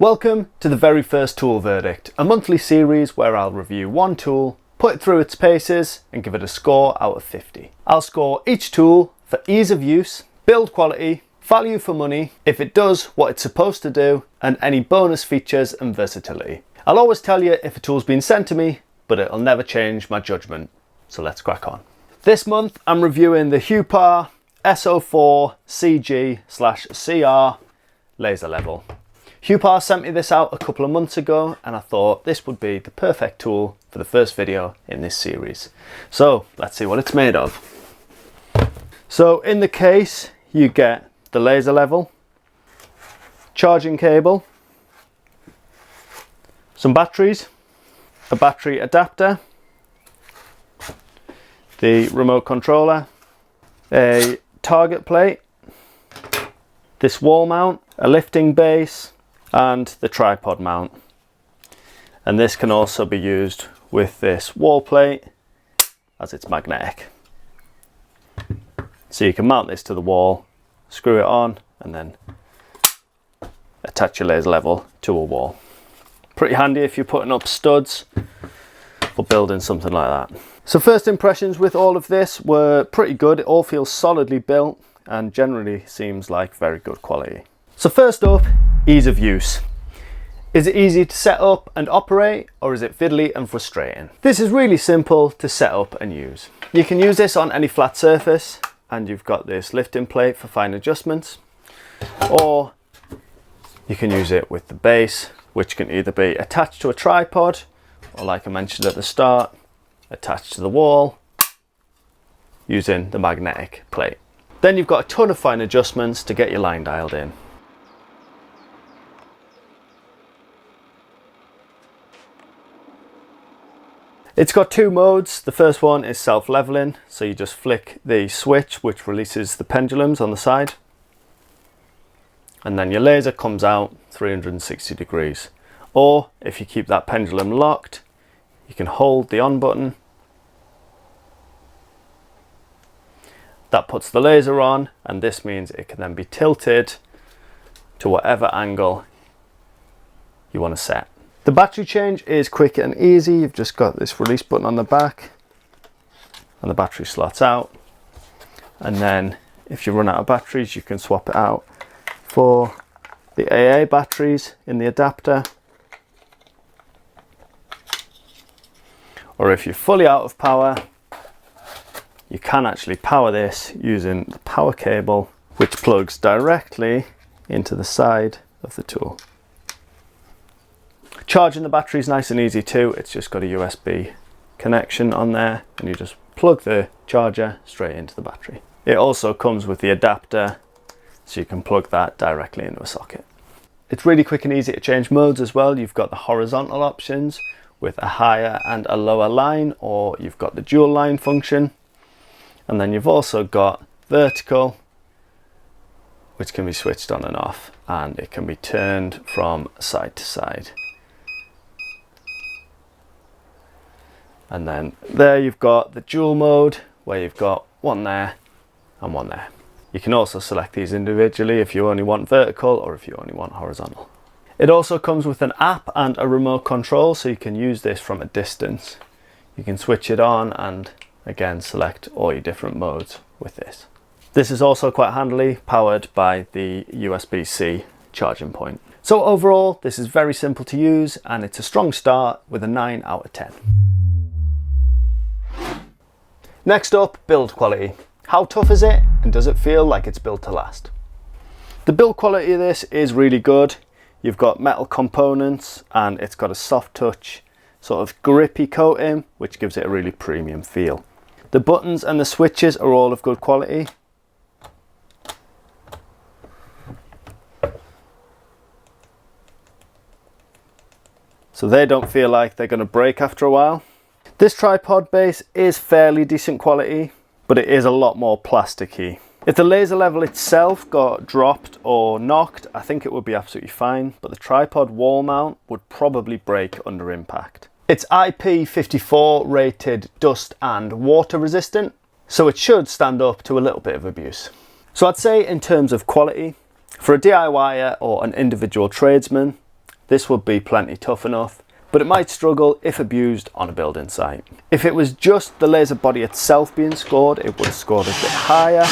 Welcome to the very first tool verdict, a monthly series where I'll review one tool, put it through its paces and give it a score out of 50. I'll score each tool for ease of use, build quality, value for money, if it does what it's supposed to do, and any bonus features and versatility. I'll always tell you if a tool's been sent to me, but it'll never change my judgment. So let's crack on. This month I'm reviewing the Huepar SO4CG-CR laser level. Huepar sent me this out a couple of months ago and I thought this would be the perfect tool for the first video in this series. So let's see what it's made of. So in the case you get the laser level, charging cable, some batteries, a battery adapter, the remote controller, a target plate, this wall mount, a lifting base, and the tripod mount. And this can also be used with this wall plate as it's magnetic. So you can mount this to the wall, screw it on, and then attach your laser level to a wall. Pretty handy if you're putting up studs or building something like that. So first impressions with all of this were pretty good. It all feels solidly built and generally seems like very good quality. So first up, ease of use. Is it easy to set up and operate, or is it fiddly and frustrating? This is really simple to set up and use. You can use this on any flat surface, and you've got this lifting plate for fine adjustments, or you can use it with the base, which can either be attached to a tripod, or like I mentioned at the start, attached to the wall using the magnetic plate. Then you've got a ton of fine adjustments to get your line dialed in. It's got two modes. The first one is self-leveling, so you just flick the switch which releases the pendulums on the side, and then your laser comes out 360 degrees. Or if you keep that pendulum locked, you can hold the on button. That puts the laser on, and this means it can then be tilted to whatever angle you want to set. The battery change is quick and easy. You've just got this release button on the back and the battery slots out. And then if you run out of batteries, you can swap it out for the AA batteries in the adapter. Or if you're fully out of power, you can actually power this using the power cable, which plugs directly into the side of the tool. Charging the battery is nice and easy too. It's just got a USB connection on there, and you just plug the charger straight into the battery. It also comes with the adapter, so you can plug that directly into a socket. It's really quick and easy to change modes as well. You've got the horizontal options with a higher and a lower line, or you've got the dual line function. And then you've also got vertical, which can be switched on and off, and it can be turned from side to side. And then there you've got the dual mode, where you've got one there and one there. You can also select these individually if you only want vertical or if you only want horizontal. It also comes with an app and a remote control, so you can use this from a distance. You can switch it on and again select all your different modes with this. This is also quite handily powered by the USB-C charging point. So overall, this is very simple to use and it's a strong start with a 9 out of 10. Next up, build quality. How tough is it, and does it feel like it's built to last? The build quality of this is really good. You've got metal components and it's got a soft touch, sort of grippy coating, which gives it a really premium feel. The buttons and the switches are all of good quality. So they don't feel like they're going to break after a while. This tripod base is fairly decent quality, but it is a lot more plasticky. If the laser level itself got dropped or knocked, I think it would be absolutely fine, but the tripod wall mount would probably break under impact. It's IP54 rated dust and water resistant, so it should stand up to a little bit of abuse. So I'd say in terms of quality, for a DIYer or an individual tradesman, this would be plenty tough enough, but it might struggle if abused on a building site. If it was just the laser body itself being scored, it would have scored a bit higher,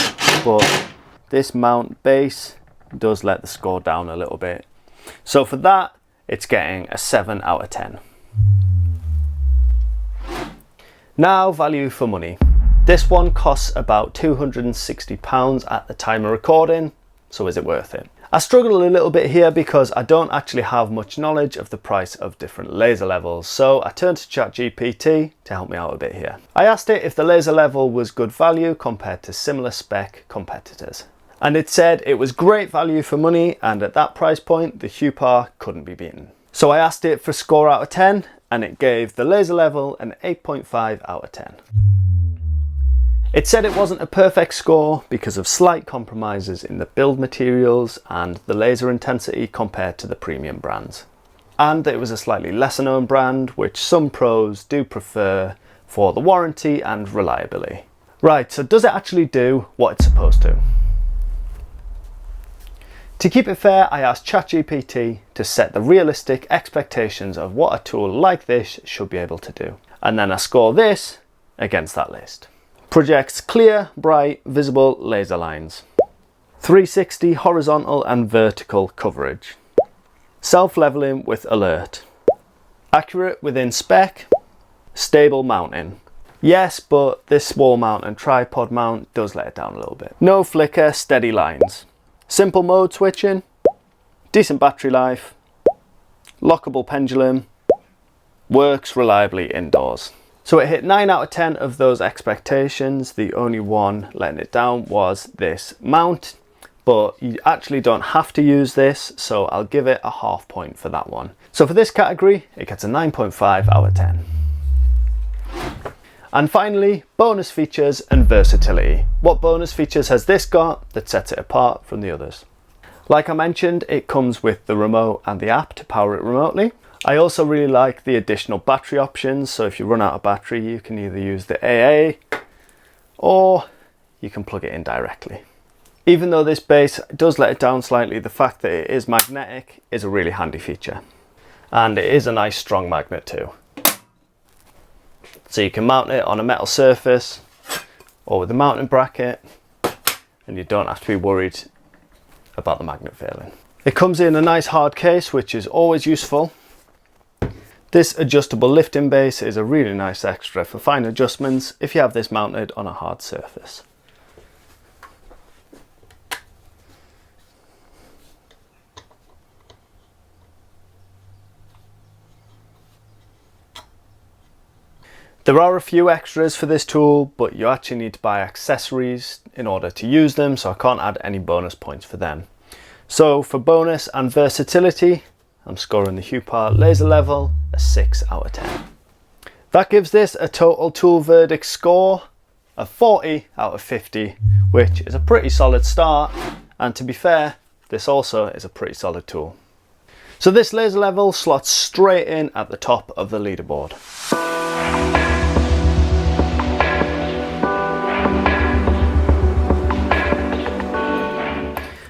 but this mount base does let the score down a little bit. So for that, it's getting a 7 out of 10. Now, value for money. This one costs about £260 at the time of recording, so is it worth it? I struggle a little bit here because I don't actually have much knowledge of the price of different laser levels, so I turned to ChatGPT to help me out a bit here. I asked it if the laser level was good value compared to similar spec competitors, and it said it was great value for money, and at that price point the Huepar couldn't be beaten. So I asked it for a score out of 10, and it gave the laser level an 8.5 out of 10. It said it wasn't a perfect score because of slight compromises in the build materials and the laser intensity compared to the premium brands. And it was a slightly lesser known brand, which some pros do prefer for the warranty and reliability. Right, so does it actually do what it's supposed to? To keep it fair, I asked ChatGPT to set the realistic expectations of what a tool like this should be able to do. And then I score this against that list. Projects clear, bright, visible laser lines. 360 horizontal and vertical coverage. Self-leveling with alert. Accurate within spec. Stable mounting. Yes, but this wall mount and tripod mount does let it down a little bit. No flicker, steady lines. Simple mode switching. Decent battery life. Lockable pendulum. Works reliably indoors. So it hit 9 out of 10 of those expectations. The only one letting it down was this mount, but you actually don't have to use this, so I'll give it a half point for that one. So for this category, it gets a 9.5 out of 10. And finally, bonus features and versatility. What bonus features has this got that sets it apart from the others? Like I mentioned, it comes with the remote and the app to power it remotely. I also really like the additional battery options, so if you run out of battery you can either use the AA or you can plug it in directly. Even though this base does let it down slightly, the fact that it is magnetic is a really handy feature. And it is a nice strong magnet too. So you can mount it on a metal surface or with a mounting bracket, and you don't have to be worried about the magnet failing. It comes in a nice hard case, which is always useful. This adjustable lifting base is a really nice extra for fine adjustments if you have this mounted on a hard surface. There are a few extras for this tool, but you actually need to buy accessories in order to use them, so I can't add any bonus points for them. So for bonus and versatility, I'm scoring the Huepar laser level a 6 out of 10. That gives this a total tool verdict score of 40 out of 50, which is a pretty solid start, and to be fair, this also is a pretty solid tool. So this laser level slots straight in at the top of the leaderboard.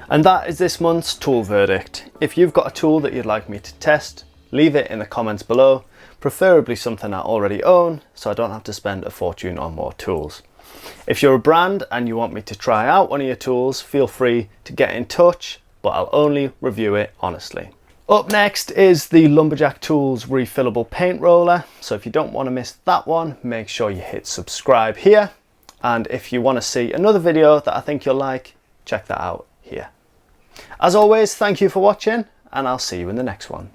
And that is this month's tool verdict. If you've got a tool that you'd like me to test, leave it in the comments below, preferably something I already own, so I don't have to spend a fortune on more tools. If you're a brand and you want me to try out one of your tools, feel free to get in touch, but I'll only review it honestly. Up next is the Lumberjack Tools refillable paint roller, so if you don't want to miss that one, make sure you hit subscribe here, and if you want to see another video that I think you'll like, check that out here. As always, thank you for watching, and I'll see you in the next one.